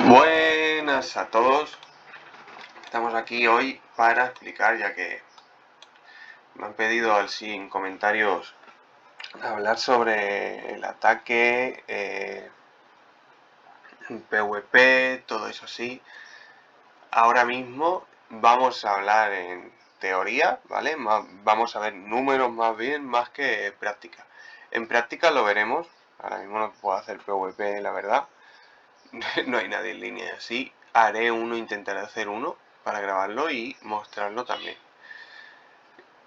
Buenas a todos, estamos aquí hoy para explicar, ya que me han pedido así en comentarios hablar sobre el ataque, PvP, todo eso así. Ahora mismo vamos a hablar en teoría, ¿vale? Vamos a ver números más bien, más que práctica. En práctica lo veremos, ahora mismo no puedo hacer PvP, la verdad. No hay nadie en línea así. Haré uno, intentaré hacer uno para grabarlo y mostrarlo también.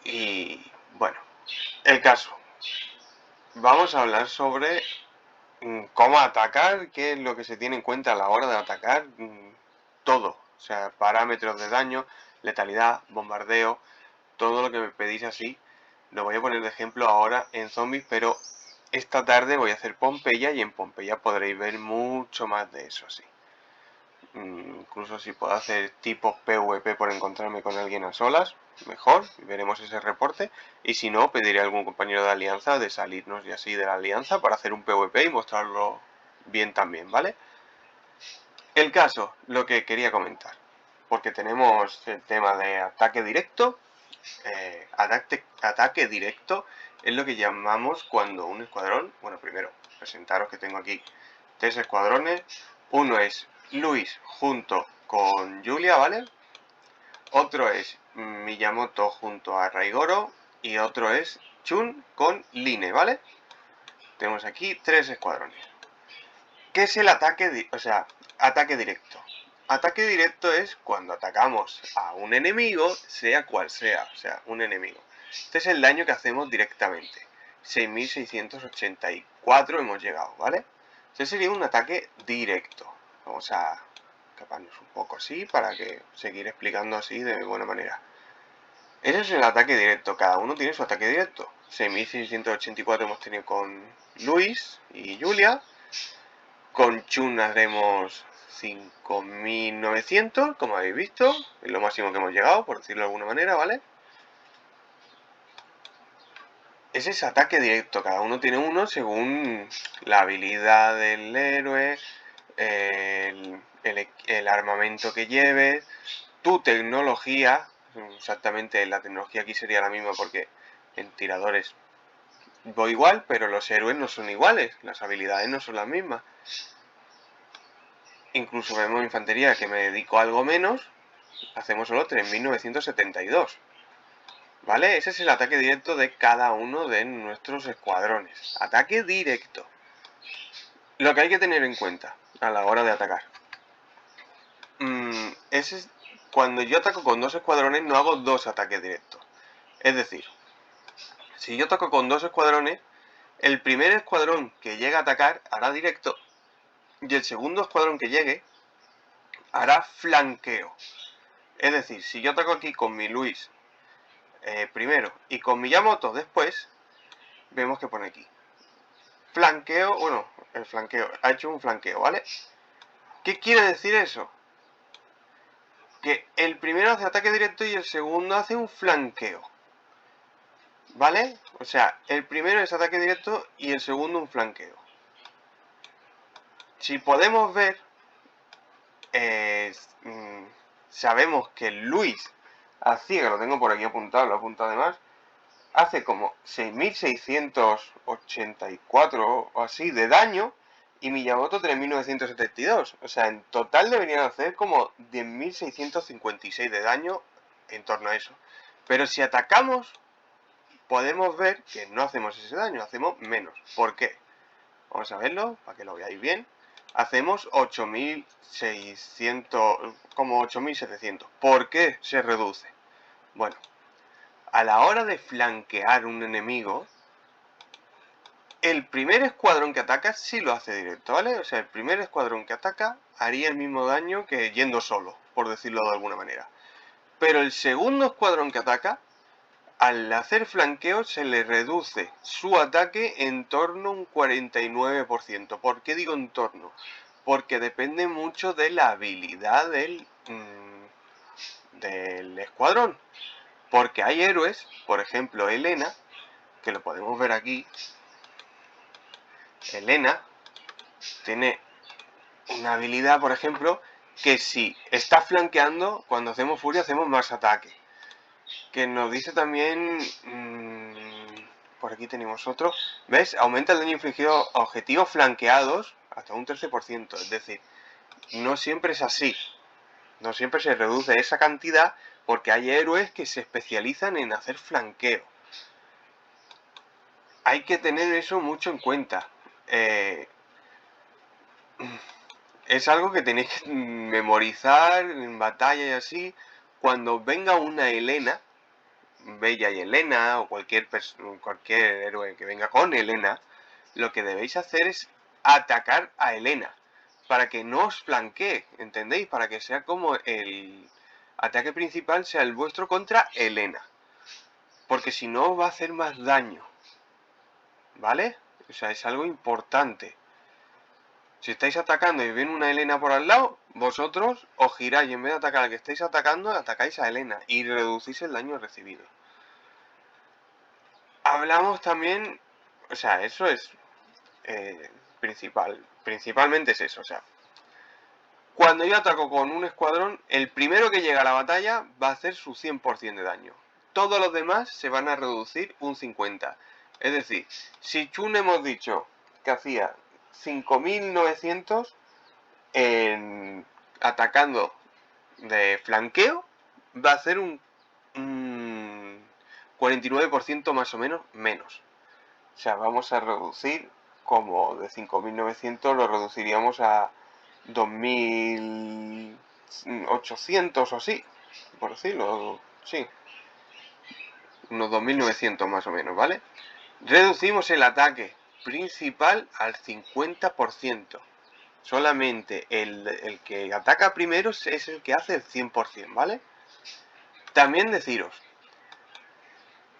Y bueno, el caso. Vamos a hablar sobre cómo atacar, qué es lo que se tiene en cuenta a la hora de atacar, todo. O sea, parámetros de daño, letalidad, bombardeo, todo lo que me pedís así. Lo voy a poner de ejemplo ahora en zombies, pero esta tarde voy a hacer Pompeya y en Pompeya podréis ver mucho más de eso así. Incluso si puedo hacer tipos PvP por encontrarme con alguien a solas, mejor, veremos ese reporte. Y si no, pediré a algún compañero de alianza de salirnos y así de la alianza para hacer un PvP y mostrarlo bien también, ¿vale? El caso, lo que quería comentar, porque tenemos el tema de ataque directo. Ataque directo es lo que llamamos cuando un escuadrón, bueno, primero presentaros que tengo aquí 3 escuadrones. Uno es Luis junto con Julia, ¿vale? Otro es Miyamoto junto a Raigoro y otro es Chun con Line, ¿vale? Tenemos aquí 3 escuadrones. ¿Qué es el ataque? Ataque directo. Ataque directo es cuando atacamos a un enemigo, sea cual sea, o sea, un enemigo. Este es el daño que hacemos directamente. 6.684 hemos llegado, ¿vale? Este sería un ataque directo. Vamos a escaparnos un poco así para que seguir explicando así de buena manera. Ese es el ataque directo, cada uno tiene su ataque directo. 6.684 hemos tenido con Luis y Julia. Con Chun haremos 5.900, como habéis visto, es lo máximo que hemos llegado, por decirlo de alguna manera, ¿vale? Ese es ataque directo, cada uno tiene uno según la habilidad del héroe, el armamento que lleves, tu tecnología, exactamente la tecnología aquí sería la misma porque en tiradores voy igual, pero los héroes no son iguales, las habilidades no son las mismas. Incluso vemos infantería que me dedico algo menos, hacemos solo 3.972. ¿Vale? Ese es el ataque directo de cada uno de nuestros escuadrones. Ataque directo. Lo que hay que tener en cuenta a la hora de atacar. Cuando yo ataco con 2 escuadrones no hago 2 ataques directos. Es decir, si yo ataco con 2 escuadrones, el primer escuadrón que llegue a atacar hará directo y el segundo escuadrón que llegue hará flanqueo. Es decir, si yo ataco aquí con mi Luis primero y con Miyamoto después, vemos que pone aquí flanqueo, bueno, el flanqueo, ha hecho un flanqueo, ¿vale? ¿Qué quiere decir eso? Que el primero hace ataque directo y el segundo hace un flanqueo, ¿vale? O sea, el primero es ataque directo y el segundo un flanqueo. Si podemos ver, sabemos que Luis hacía, que lo tengo por aquí apuntado, lo apunto además, hace como 6.684 o así de daño y Miyamoto 3.972. O sea, en total deberían hacer como 10.656 de daño en torno a eso. Pero si atacamos, podemos ver que no hacemos ese daño, hacemos menos. ¿Por qué? Vamos a verlo para que lo veáis bien. Hacemos 8.600, como 8.700. ¿Por qué se reduce? Bueno, a la hora de flanquear un enemigo, el primer escuadrón que ataca sí lo hace directo, ¿vale? O sea, el primer escuadrón que ataca haría el mismo daño que yendo solo, por decirlo de alguna manera. Pero el segundo escuadrón que ataca, al hacer flanqueo se le reduce su ataque en torno a un 49%. ¿Por qué digo en torno? Porque depende mucho de la habilidad del escuadrón. Porque hay héroes, por ejemplo Elena, que lo podemos ver aquí. Elena tiene una habilidad, por ejemplo, que si está flanqueando, cuando hacemos furia hacemos más ataque. Que nos dice también... por aquí tenemos otro. ¿Ves? Aumenta el daño infligido a objetivos flanqueados hasta un 13%. Es decir, no siempre es así. No siempre se reduce esa cantidad porque hay héroes que se especializan en hacer flanqueo. Hay que tener eso mucho en cuenta. Es algo que tenéis que memorizar en batalla y así. Cuando venga una Helena, Bella y Helena, o cualquier héroe que venga con Helena, lo que debéis hacer es atacar a Helena, para que no os flanquee, ¿entendéis? Para que sea como el ataque principal sea el vuestro contra Helena. Porque si no va a hacer más daño, ¿vale? O sea, es algo importante. Si estáis atacando y viene una Helena por al lado, vosotros os giráis y en vez de atacar al que estáis atacando, atacáis a Helena y reducís el daño recibido. Hablamos también, o sea, eso es principalmente es eso, o sea, cuando yo ataco con un escuadrón, el primero que llega a la batalla va a hacer su 100% de daño. Todos los demás se van a reducir un 50%. Es decir, si Chun hemos dicho que hacía 5.900 atacando de flanqueo, va a hacer un 49% más o menos. O sea, vamos a reducir como de 5.900 lo reduciríamos a 2.800 o así, por decirlo, sí, unos 2.900 más o menos, ¿vale? Reducimos el ataque principal al 50%. Solamente el que ataca primero es el que hace el 100%, ¿vale? También deciros,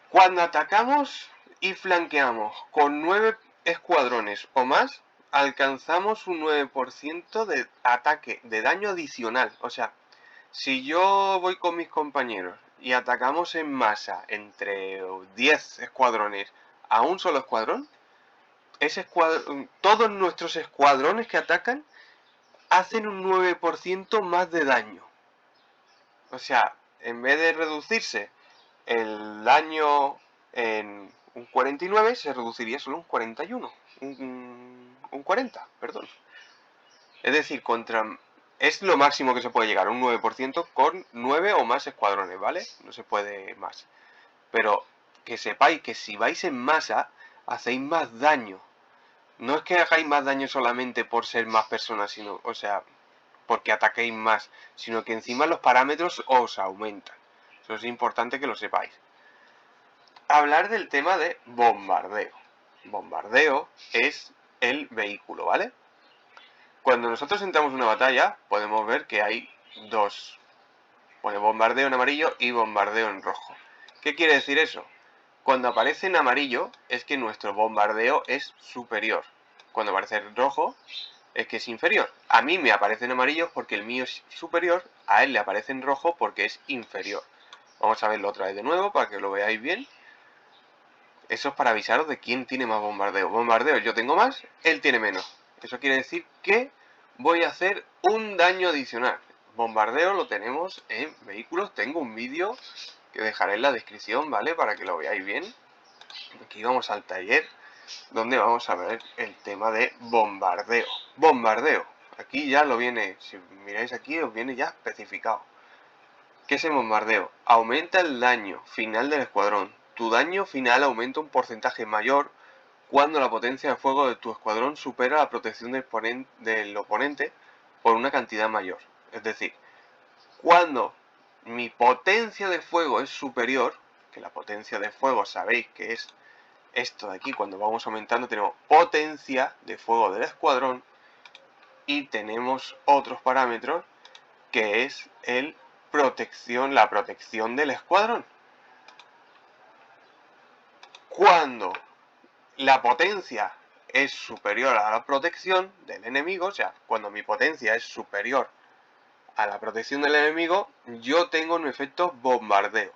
cuando atacamos y flanqueamos con 9 escuadrones o más, alcanzamos un 9% de ataque, de daño adicional. O sea, si yo voy con mis compañeros y atacamos en masa entre 10 escuadrones a un solo escuadrón, todos nuestros escuadrones que atacan hacen un 9% más de daño. O sea, en vez de reducirse el daño en un 49, se reduciría solo un 41. Un 40, perdón. Es decir, es lo máximo que se puede llegar, un 9% con 9 o más escuadrones, ¿vale? No se puede más. Pero que sepáis que si vais en masa, hacéis más daño. No es que hagáis más daño solamente por ser más personas, sino, o sea, porque ataquéis más, sino que encima los parámetros os aumentan. Eso es importante que lo sepáis. Hablar del tema de bombardeo. Bombardeo es el vehículo, ¿vale? Cuando nosotros entramos en una batalla, podemos ver que hay dos. Pone bombardeo en amarillo y bombardeo en rojo. ¿Qué quiere decir eso? Cuando aparece en amarillo es que nuestro bombardeo es superior. Cuando aparece en rojo es que es inferior. A mí me aparece en amarillo porque el mío es superior, a él le aparece en rojo porque es inferior. Vamos a verlo otra vez de nuevo para que lo veáis bien. Eso es para avisaros de quién tiene más bombardeo. Bombardeo yo tengo más, él tiene menos. Eso quiere decir que voy a hacer un daño adicional. Bombardeo lo tenemos en vehículos. Tengo un vídeo que dejaré en la descripción, ¿vale? Para que lo veáis bien. Aquí vamos al taller donde vamos a ver el tema de bombardeo. Bombardeo. Aquí ya lo viene, si miráis aquí os viene ya especificado. ¿Qué es el bombardeo? Aumenta el daño final del escuadrón. Tu daño final aumenta un porcentaje mayor cuando la potencia de fuego de tu escuadrón supera la protección del oponente por una cantidad mayor. Es decir, cuando mi potencia de fuego es superior, que la potencia de fuego sabéis que es esto de aquí, cuando vamos aumentando tenemos potencia de fuego del escuadrón y tenemos otros parámetros que es la protección del escuadrón. Cuando la potencia es superior a la protección del enemigo, o sea, cuando mi potencia es superior a la protección del enemigo, yo tengo un efecto bombardeo,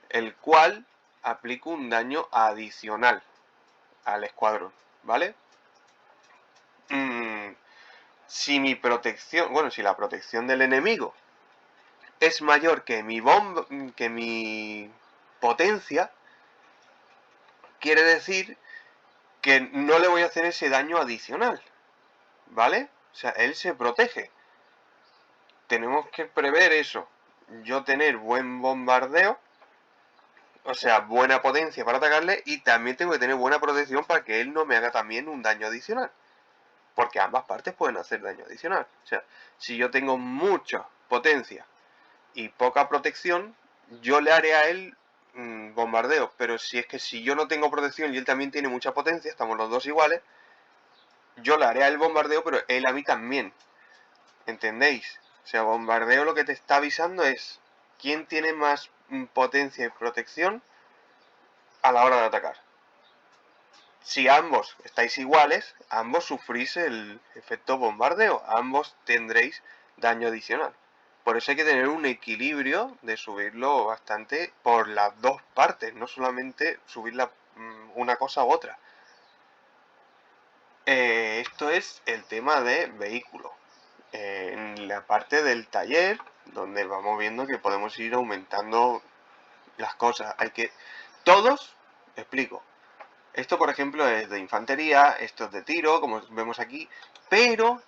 el cual aplica un daño adicional al escuadrón, ¿vale? Si mi protección, bueno, si la protección del enemigo es mayor que mi potencia, quiere decir que no le voy a hacer ese daño adicional, ¿vale? O sea, él se protege. Tenemos que prever eso. Yo tener buen bombardeo, o sea, buena potencia para atacarle, y también tengo que tener buena protección para que él no me haga también un daño adicional. Porque ambas partes pueden hacer daño adicional. O sea, si yo tengo mucha potencia y poca protección, yo le haré a él bombardeo. Pero si yo no tengo protección y él también tiene mucha potencia, estamos los dos iguales, yo le haré a él bombardeo, pero él a mí también. ¿Entendéis? O sea, bombardeo lo que te está avisando es quién tiene más potencia y protección a la hora de atacar. Si ambos estáis iguales, ambos sufrís el efecto bombardeo, ambos tendréis daño adicional. Por eso hay que tener un equilibrio de subirlo bastante por las dos partes, no solamente subir una cosa u otra. Esto es el tema de vehículo. En la parte del taller, donde vamos viendo que podemos ir aumentando las cosas. Todos, explico. Esto, por ejemplo, es de infantería, esto es de tiro, como vemos aquí, pero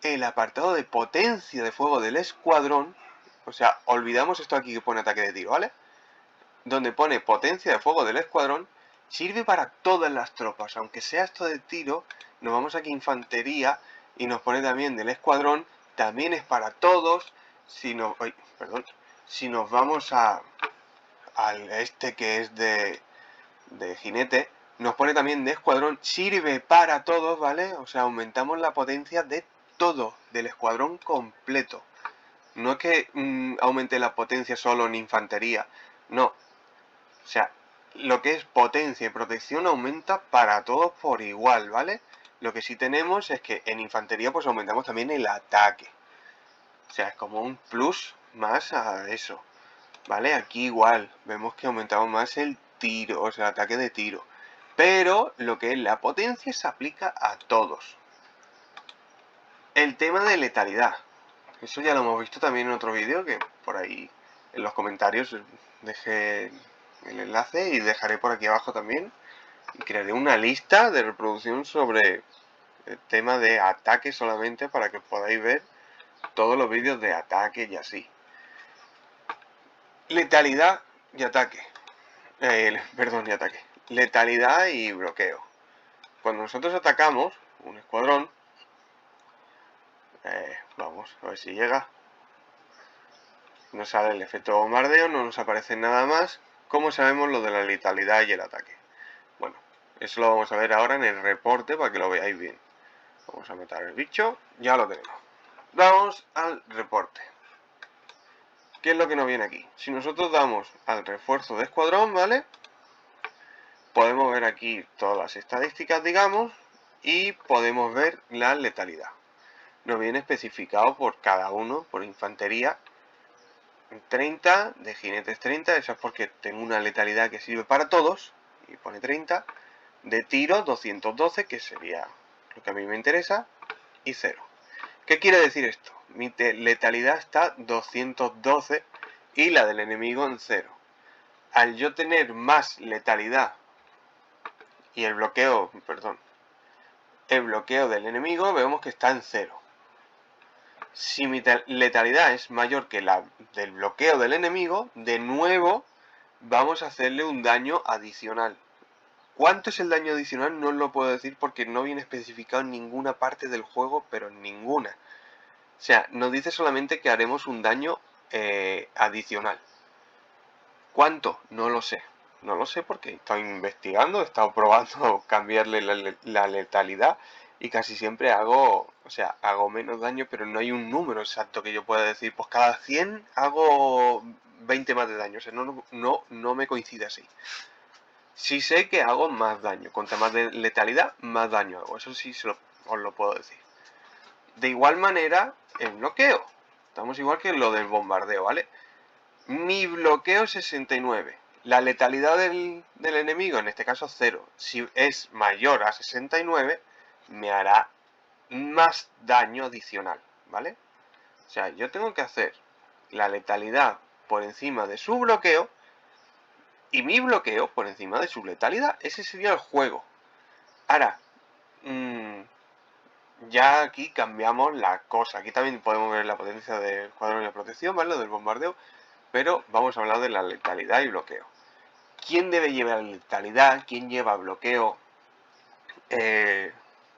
el apartado de potencia de fuego del escuadrón, o sea, olvidamos esto aquí que pone ataque de tiro, ¿vale? Donde pone potencia de fuego del escuadrón, sirve para todas las tropas, aunque sea esto de tiro, nos vamos aquí a infantería y nos pone también del escuadrón, también es para todos. Si nos vamos al este que es de jinete, nos pone también de escuadrón, sirve para todos, ¿vale? O sea, aumentamos la potencia de todo, del escuadrón completo. No es que aumente la potencia solo en infantería, no. O sea, lo que es potencia y protección aumenta para todos por igual, ¿vale? Lo que sí tenemos es que en infantería pues aumentamos también el ataque. O sea, es como un plus más a eso, ¿vale? Aquí igual, vemos que aumentamos más el tiro, o sea, el ataque de tiro. Pero lo que es la potencia se aplica a todos. El tema de letalidad. Eso ya lo hemos visto también en otro vídeo, que por ahí en los comentarios dejé el enlace y dejaré por aquí abajo también. Y crearé una lista de reproducción sobre el tema de ataque solamente para que podáis ver todos los vídeos de ataque y así. Letalidad y ataque. Perdón, y ataque. Letalidad y bloqueo. Cuando nosotros atacamos un escuadrón, vamos a ver si llega. Nos sale el efecto bombardeo, no nos aparece nada más. ¿Cómo sabemos lo de la letalidad y el ataque? Bueno, eso lo vamos a ver ahora en el reporte para que lo veáis bien. Vamos a matar el bicho, ya lo tenemos. Vamos al reporte. ¿Qué es lo que nos viene aquí? Si nosotros damos al refuerzo de escuadrón, ¿vale? Podemos ver aquí todas las estadísticas, digamos, y podemos ver la letalidad. Nos viene especificado por cada uno, por infantería, 30, de jinetes 30, eso es porque tengo una letalidad que sirve para todos, y pone 30, de tiro 212, que sería lo que a mí me interesa, y 0. ¿Qué quiere decir esto? Mi letalidad está 212 y la del enemigo en 0. Al yo tener más letalidad y el bloqueo del enemigo, vemos que está en 0. Si mi letalidad es mayor que la del bloqueo del enemigo, de nuevo vamos a hacerle un daño adicional. ¿Cuánto es el daño adicional? No os lo puedo decir porque no viene especificado en ninguna parte del juego, pero en ninguna. O sea, nos dice solamente que haremos un daño adicional. ¿Cuánto? No lo sé. No lo sé porque estoy investigando, he estado probando cambiarle la letalidad y casi siempre hago menos daño, pero no hay un número exacto que yo pueda decir, pues cada 100 hago 20 más de daño. O sea, no me coincide así. Sí sé que hago más daño. Contra más de letalidad, más daño hago. Eso sí os lo puedo decir. De igual manera, el bloqueo. Estamos igual que lo del bombardeo, ¿vale? Mi bloqueo es 69. La letalidad del enemigo, en este caso 0. Si es mayor a 69, me hará más daño adicional, ¿vale? O sea, yo tengo que hacer la letalidad por encima de su bloqueo y mi bloqueo por encima de su letalidad. Ese sería el juego. Ahora, ya aquí cambiamos la cosa. Aquí también podemos ver la potencia del escuadrón de protección, ¿vale? Del bombardeo. Pero vamos a hablar de la letalidad y bloqueo. ¿Quién debe llevar letalidad? ¿Quién lleva bloqueo?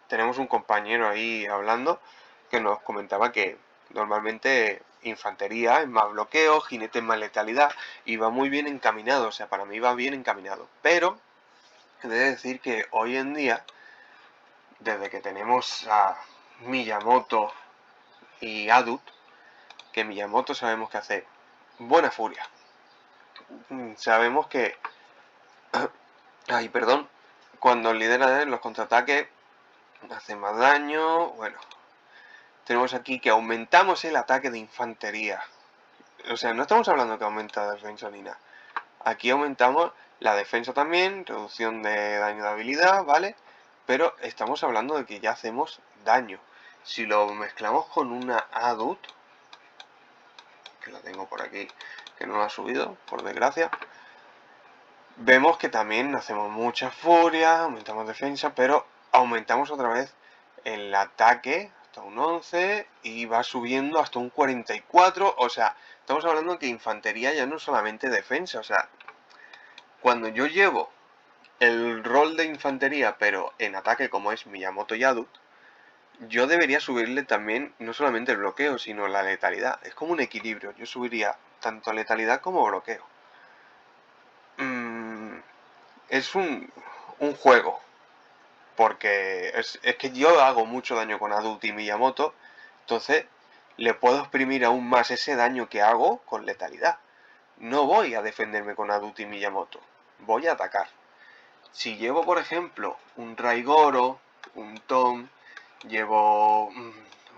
Tenemos un compañero ahí hablando que nos comentaba que normalmente infantería es más bloqueo, jinete es más letalidad y va muy bien encaminado, o sea, para mí va bien encaminado. Pero he de decir que hoy en día, desde que tenemos a Miyamoto y Adut, que Miyamoto sabemos que hace buena furia. Sabemos que, ay, perdón, cuando lidera los contraataques hace más daño. Bueno, tenemos aquí que aumentamos el ataque de infantería. O sea, no estamos hablando que aumenta la defensa ni nada. Aquí aumentamos la defensa también, reducción de daño de habilidad, ¿vale? Pero estamos hablando de que ya hacemos daño. Si lo mezclamos con una Adut, que la tengo por aquí, que no la ha subido, por desgracia, vemos que también hacemos mucha furia, aumentamos defensa, pero aumentamos otra vez el ataque hasta un 11 y va subiendo hasta un 44. O sea, estamos hablando que infantería ya no es solamente defensa. O sea, cuando yo llevo el rol de infantería, pero en ataque como es Miyamoto y Adut, yo debería subirle también no solamente el bloqueo, sino la letalidad. Es como un equilibrio. Yo subiría tanto letalidad como bloqueo. Es un juego. Porque es que yo hago mucho daño con Adut y Miyamoto. Entonces le puedo exprimir aún más ese daño que hago con letalidad. No voy a defenderme con Adut y Miyamoto. Voy a atacar. Si llevo, por ejemplo, un Raigoro, un Tom, llevo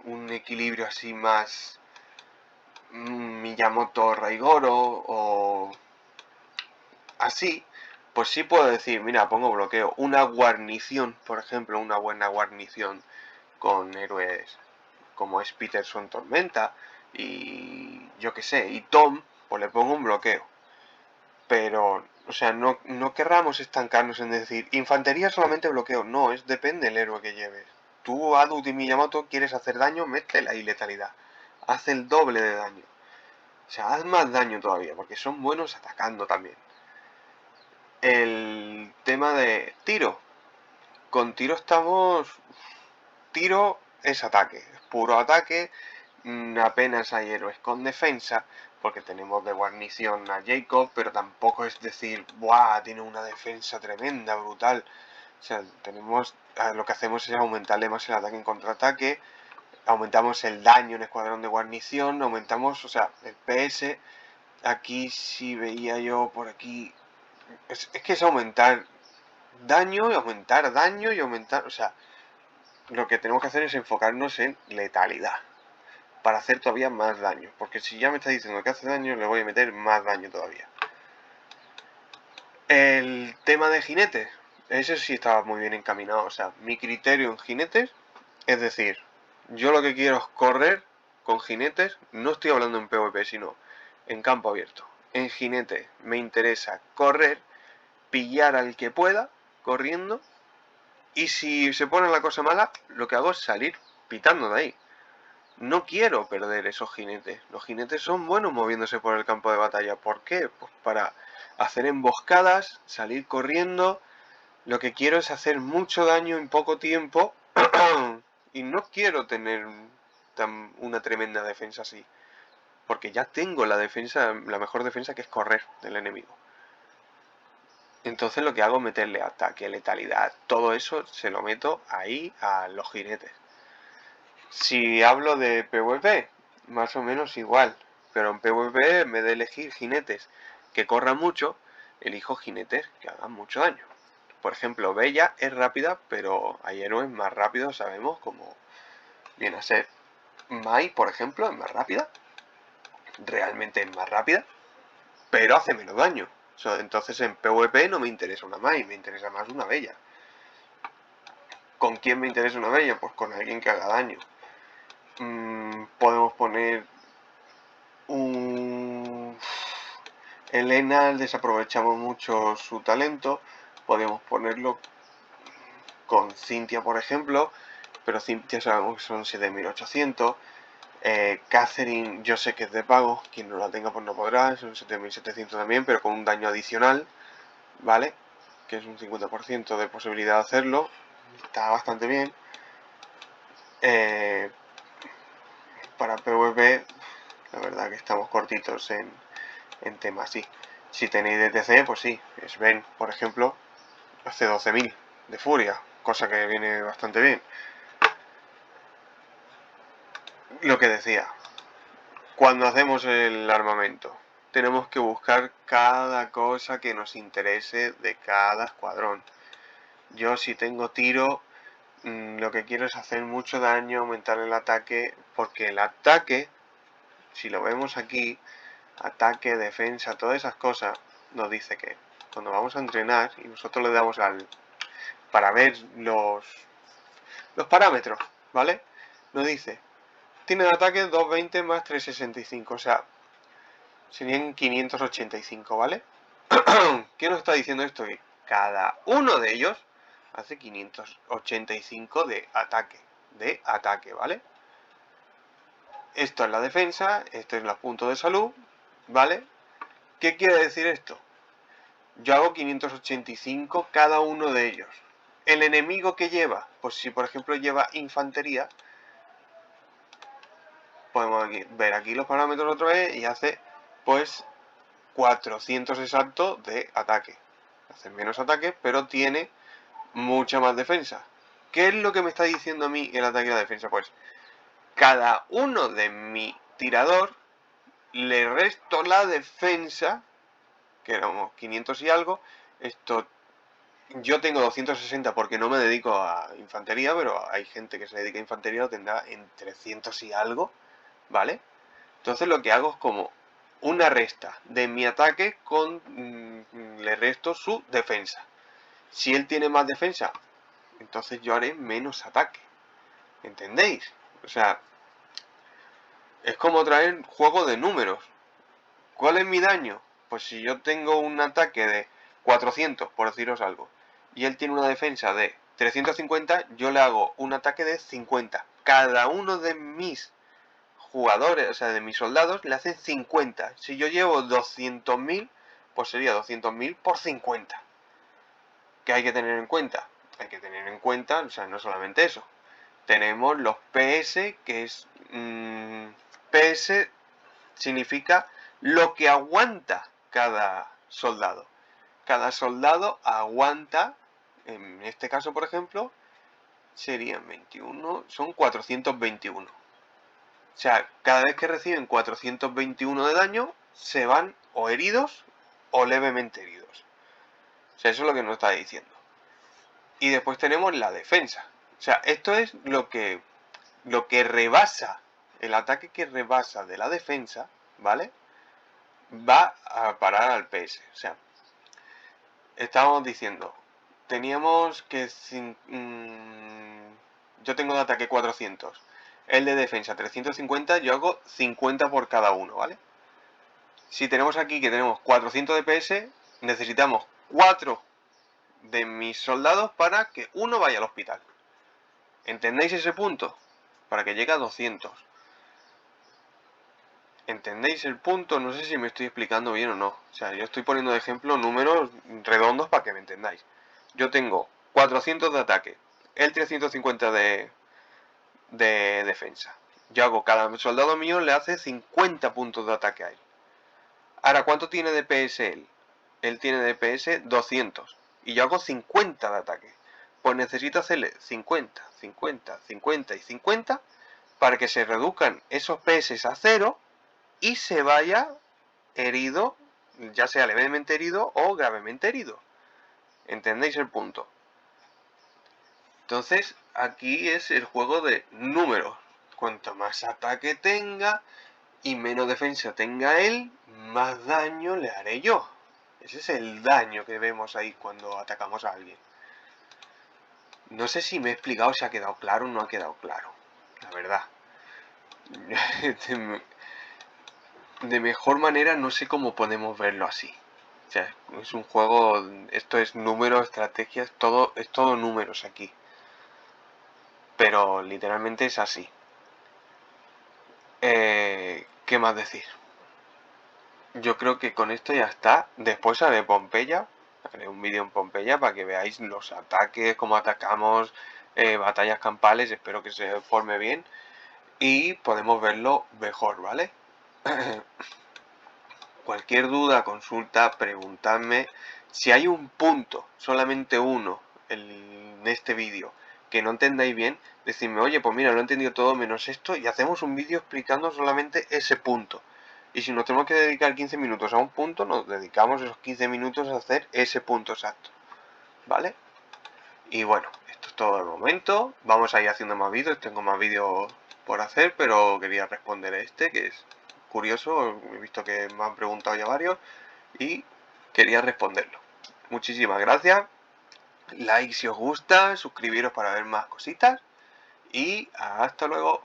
un equilibrio así más Miyamoto Raigoro o así, pues sí puedo decir, mira, pongo bloqueo. Una guarnición, por ejemplo, una buena guarnición con héroes como es Peterson Tormenta y yo que sé, y Tom, pues le pongo un bloqueo. Pero, o sea, no querramos estancarnos en decir, infantería solamente bloqueo. No, es depende del héroe que lleves. Tú, Adut y Miyamoto, quieres hacer daño, métele ahí letalidad. Haz el doble de daño. O sea, haz más daño todavía, porque son buenos atacando también. El tema de tiro. Con tiro estamos... Tiro es ataque, es puro ataque. Apenas hay héroes con defensa, porque tenemos de guarnición a Jacob, pero tampoco es decir, ¡buah! Tiene una defensa tremenda, brutal. O sea, tenemos, lo que hacemos es aumentarle más el ataque en contraataque, aumentamos el daño en escuadrón de guarnición, aumentamos, o sea, el PS. Aquí sí veía yo por aquí, es que es aumentar daño y aumentar daño y aumentar, o sea, lo que tenemos que hacer es enfocarnos en letalidad para hacer todavía más daño, porque si ya me está diciendo que hace daño, le voy a meter más daño todavía. El tema de jinetes, ese sí estaba muy bien encaminado. O sea, mi criterio en jinetes, es decir, yo lo que quiero es correr con jinetes. No estoy hablando en PvP, sino en campo abierto. En jinete me interesa correr, pillar al que pueda corriendo, y si se pone la cosa mala, lo que hago es salir pitando de ahí. No quiero perder esos jinetes. Los jinetes son buenos moviéndose por el campo de batalla. ¿Por qué? Pues para hacer emboscadas, salir corriendo. Lo que quiero es hacer mucho daño en poco tiempo. Y no quiero tener una tremenda defensa así. Porque ya tengo la defensa, la mejor defensa, que es correr del enemigo. Entonces lo que hago es meterle ataque, letalidad, todo eso se lo meto ahí a los jinetes. Si hablo de PvP, más o menos igual, pero en PvP en vez de elegir jinetes que corran mucho, elijo jinetes que hagan mucho daño. Por ejemplo, Bella es rápida, pero hay héroes más rápidos, sabemos, como viene a ser Mai, por ejemplo, es más rápida, realmente es más rápida, pero hace menos daño. O sea, entonces en PvP no me interesa una Mai, me interesa más una Bella. ¿Con quién me interesa una bella? Pues con alguien que haga daño. Podemos poner un... Elena, desaprovechamos mucho su talento. Podemos ponerlo con Cynthia, por ejemplo, pero Cynthia sabemos que son 7800. Catherine, yo sé que es de pago, quien no la tenga pues no podrá, son 7700 también, pero con un daño adicional, ¿vale? Que es un 50% de posibilidad de hacerlo, está bastante bien. Para PvP, la verdad que estamos cortitos en temas, sí. Si tenéis DTC, pues sí, Sven, por ejemplo, hace 12.000 de furia, cosa que viene bastante bien. Lo que decía, cuando hacemos el armamento, tenemos que buscar cada cosa que nos interese de cada escuadrón. Yo si tengo tiro, lo que quiero es hacer mucho daño, aumentar el ataque, porque el ataque, si lo vemos aquí, ataque, defensa, todas esas cosas, nos dice que cuando vamos a entrenar y nosotros le damos para ver los parámetros, ¿vale? Nos dice, tiene de ataque 220 más 365, o sea, serían 585, ¿vale? ¿Qué nos está diciendo esto? Que cada uno de ellos hace 585 de ataque, ¿vale? Esto es la defensa, esto es los puntos de salud, ¿vale? ¿Qué quiere decir esto? Yo hago 585 cada uno de ellos. ¿El enemigo que lleva? Pues si por ejemplo lleva infantería, podemos ver aquí los parámetros otra vez y hace pues 400 exactos de ataque. Hace menos ataque, pero tiene mucha más defensa. ¿Qué es lo que me está diciendo a mí el ataque y la defensa? Pues cada uno de mi tirador le resto la defensa, que éramos 500 y algo. Esto, yo tengo 260 porque no me dedico a infantería, pero hay gente que se dedica a infantería, lo tendrá en 300 y algo, ¿vale? Entonces lo que hago es como una resta de mi ataque le resto su defensa. Si él tiene más defensa, entonces yo haré menos ataque. ¿Entendéis? O sea, es como traer juego de números. ¿Cuál es mi daño? Pues si yo tengo un ataque de 400, por deciros algo, y él tiene una defensa de 350, yo le hago un ataque de 50. Cada uno de mis jugadores, o sea, de mis soldados, le hacen 50. Si yo llevo 200.000, pues sería 200.000 por 50. ¿Qué hay que tener en cuenta? Hay que tener en cuenta, o sea, no solamente eso. Tenemos los PS, que es... PS significa lo que aguanta cada soldado. Cada soldado aguanta, en este caso, por ejemplo, serían 21, son 421. O sea, cada vez que reciben 421 de daño, se van o heridos o levemente heridos. O sea, eso es lo que nos está diciendo. Y después tenemos la defensa. O sea, esto es lo que rebasa, el ataque que rebasa de la defensa, ¿vale? Va a parar al PS. O sea, estábamos diciendo, teníamos que... yo tengo de ataque 400. El de defensa 350, yo hago 50 por cada uno, ¿vale? Si tenemos aquí que tenemos 400 de PS, necesitamos 4 de mis soldados para que uno vaya al hospital. ¿Entendéis ese punto? Para que llegue a 200. ¿Entendéis el punto? No sé si me estoy explicando bien o no. O sea, yo estoy poniendo de ejemplo números redondos para que me entendáis. Yo tengo 400 de ataque, el 350 de defensa. Yo hago, cada soldado mío le hace 50 puntos de ataque a él. Ahora, ¿cuánto tiene de PS él? Él tiene de PS 200. Y yo hago 50 de ataque. Pues necesito hacerle 50, 50, 50 y 50 para que se reduzcan esos PS a 0 y se vaya herido, ya sea levemente herido o gravemente herido. ¿Entendéis el punto? Entonces, aquí es el juego de números. Cuanto más ataque tenga y menos defensa tenga él, más daño le haré yo. Ese es el daño que vemos ahí cuando atacamos a alguien. No sé si me he explicado, si ha quedado claro o no ha quedado claro, la verdad. De mejor manera no sé cómo podemos verlo así. O sea, es un juego, esto es números, estrategias, todo, es todo números aquí. Pero literalmente es así. ¿Qué más decir? Yo creo que con esto ya está. Después haré Pompeya. Haré un vídeo en Pompeya para que veáis los ataques, cómo atacamos, batallas campales. Espero que se forme bien. Y podemos verlo mejor, ¿vale? Cualquier duda, consulta, preguntadme. Si hay un punto, solamente uno, en este vídeo, que no entendáis bien, decidme, oye, pues mira, lo he entendido todo menos esto, y hacemos un vídeo explicando solamente ese punto. Y si nos tenemos que dedicar 15 minutos a un punto, nos dedicamos esos 15 minutos a hacer ese punto exacto. ¿Vale? Y bueno, esto es todo de momento. Vamos a ir haciendo más vídeos. Tengo más vídeos por hacer, pero quería responder a este, que es curioso. He visto que me han preguntado ya varios y quería responderlo. Muchísimas gracias. Like si os gusta, suscribiros para ver más cositas y hasta luego.